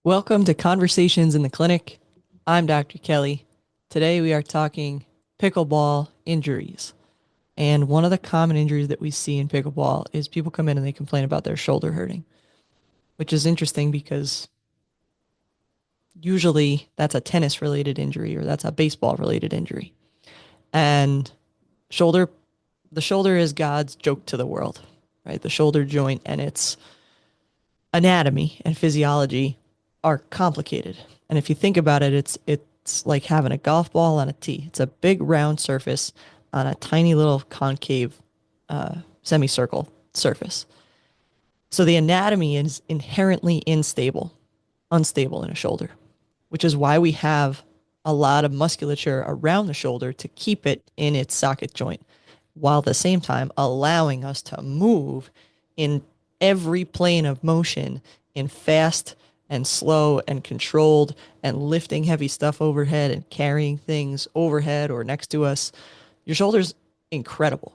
Welcome to Conversations in the Clinic. I'm Dr. Kelly. Today we are talking pickleball injuries. And one of the common injuries that we see in pickleball is people come in and they complain about their shoulder hurting, which is interesting because usually that's a tennis related injury or that's a baseball related injury. And shoulder, the shoulder is God's joke to the world, right? The shoulder joint and its anatomy and physiology are complicated. And if you think about it, it's like having a golf ball on a tee. It's a big round surface on a tiny little concave semicircle surface. So the anatomy is inherently unstable in a shoulder, which is why we have a lot of musculature around the shoulder to keep it in its socket joint, while at the same time allowing us to move in every plane of motion in fast and slow and controlled and lifting heavy stuff overhead and carrying things overhead or next to us. Your shoulder's incredible.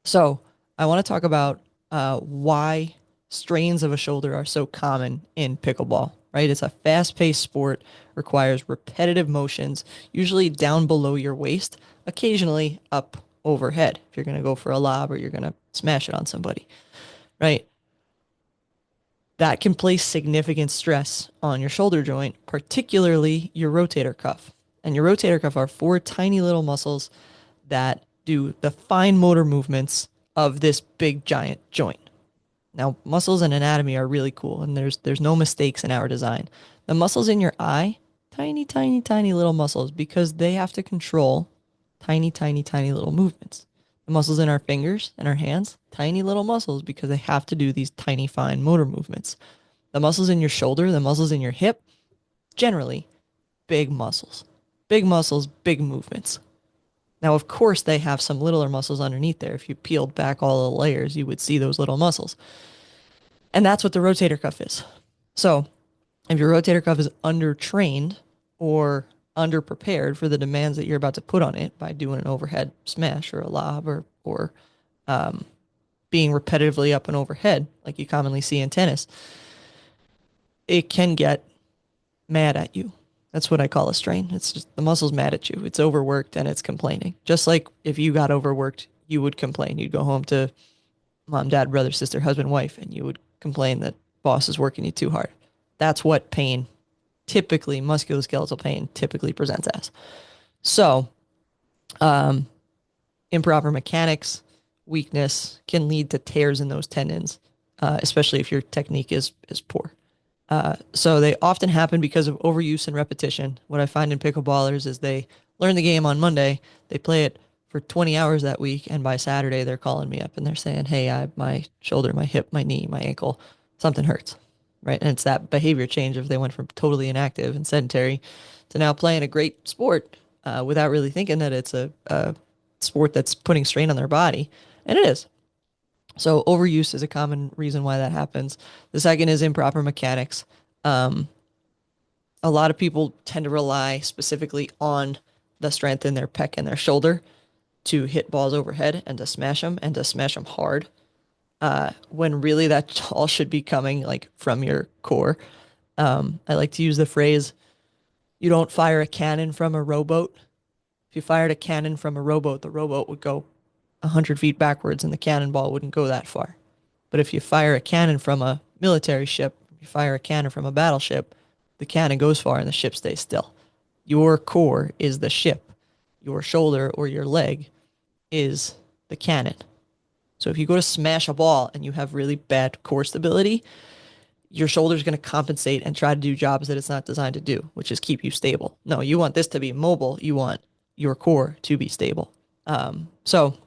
So I want to talk about why strains of a shoulder are so common in pickleball, right? It's a fast-paced sport, requires repetitive motions, usually down below your waist, occasionally up overhead if you're going to go for a lob or you're going to smash it on somebody, right? That can place significant stress on your shoulder joint, particularly your rotator cuff. And your rotator cuff are four tiny little muscles that do the fine motor movements of this big giant joint. Now, muscles and anatomy are really cool, and there's no mistakes in our design. The muscles in your eye, tiny, tiny, tiny little muscles, because they have to control tiny, tiny, tiny little movements. The muscles in our fingers and our hands, tiny little muscles because they have to do these tiny, fine motor movements. The muscles in your shoulder, the muscles in your hip, generally big muscles. Big muscles, big movements. Now, of course, they have some littler muscles underneath there. If you peeled back all the layers, you would see those little muscles. And that's what the rotator cuff is. So if your rotator cuff is undertrained or underprepared for the demands that you're about to put on it by doing an overhead smash or a lob or being repetitively up and overhead, like you commonly see in tennis, it can get mad at you. That's what I call a strain. It's just the muscle's mad at you. It's overworked and it's complaining. Just like if you got overworked, you would complain. You'd go home to mom, dad, brother, sister, husband, wife, and you would complain that boss is working you too hard. That's what pain typically, musculoskeletal pain typically presents as. So, improper mechanics, weakness can lead to tears in those tendons, especially if your technique is poor. So they often happen because of overuse and repetition. What I find in pickleballers is they learn the game on Monday, they play it for 20 hours that week, and by Saturday they're calling me up and they're saying, "Hey, my shoulder, my hip, my knee, my ankle, something hurts." Right? And it's that behavior change if they went from totally inactive and sedentary to now playing a great sport without really thinking that it's a sport that's putting strain on their body, and it is. So overuse is a common reason why that happens. The second is improper mechanics. Um, a lot of people tend to rely specifically on the strength in their pec and their shoulder to hit balls overhead and to smash them hard. When really that all should be coming like from your core. I like to use the phrase, you don't fire a cannon from a rowboat. If you fired a cannon from a rowboat, the rowboat would go 100 feet backwards and the cannonball wouldn't go that far. But if you fire a cannon from a military ship, if you fire a cannon from a battleship, the cannon goes far and the ship stays still. Your core is the ship. Your shoulder or your leg is the cannon. So if you go to smash a ball and you have really bad core stability, your shoulder's going to compensate and try to do jobs that it's not designed to do, which is keep you stable. No, you want this to be mobile. You want your core to be stable. So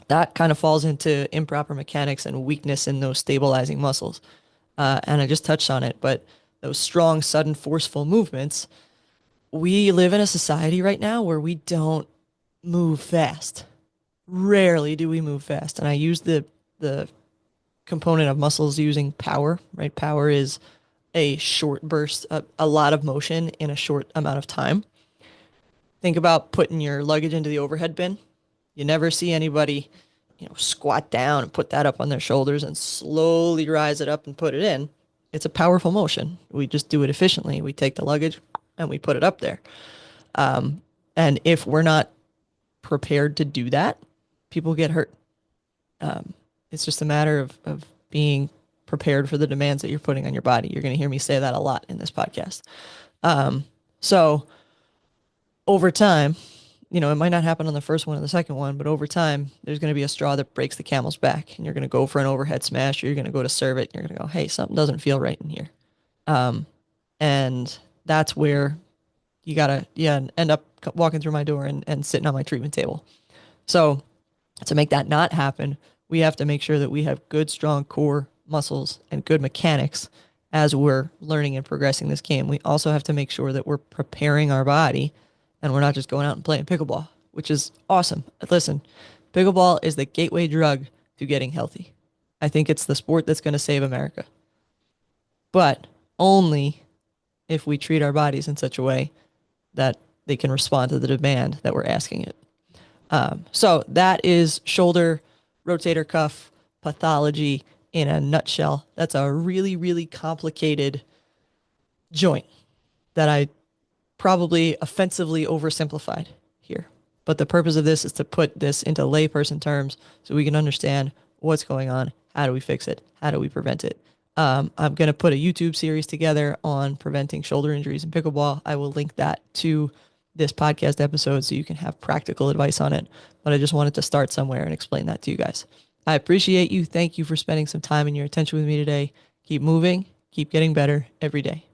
that kind of falls into improper mechanics and weakness in those stabilizing muscles. And I just touched on it, but those strong, sudden, forceful movements, we live in a society right now where we don't move fast. Rarely do we move fast. And I use the component of muscles using power, right? Power is a short burst, a lot of motion in a short amount of time. Think about putting your luggage into the overhead bin. You never see anybody, squat down and put that up on their shoulders and slowly rise it up and put it in. It's a powerful motion. We just do it efficiently. We take the luggage and we put it up there. And if we're not prepared to do that, people get hurt. It's just a matter of being prepared for the demands that you're putting on your body. You're going to hear me say that a lot in this podcast. So over time, it might not happen on the first one or the second one, but over time, there's going to be a straw that breaks the camel's back, and you're going to go for an overhead smash, or you're going to go to serve it, and you're going to go, hey, something doesn't feel right in here. And that's where you end up walking through my door and sitting on my treatment table. So to make that not happen, we have to make sure that we have good, strong core muscles and good mechanics as we're learning and progressing this game. We also have to make sure that we're preparing our body and we're not just going out and playing pickleball, which is awesome. Listen, pickleball is the gateway drug to getting healthy. I think it's the sport that's going to save America. But only if we treat our bodies in such a way that they can respond to the demand that we're asking it. So that is shoulder rotator cuff pathology in a nutshell. That's a really, really complicated joint that I probably offensively oversimplified here. But the purpose of this is to put this into layperson terms so we can understand what's going on. How do we fix it? How do we prevent it? I'm going to put a YouTube series together on preventing shoulder injuries in pickleball. I will link that to this podcast episode so you can have practical advice on it. But I just wanted to start somewhere and explain that to you guys. I appreciate you. Thank you for spending some time and your attention with me today. Keep moving, keep getting better every day.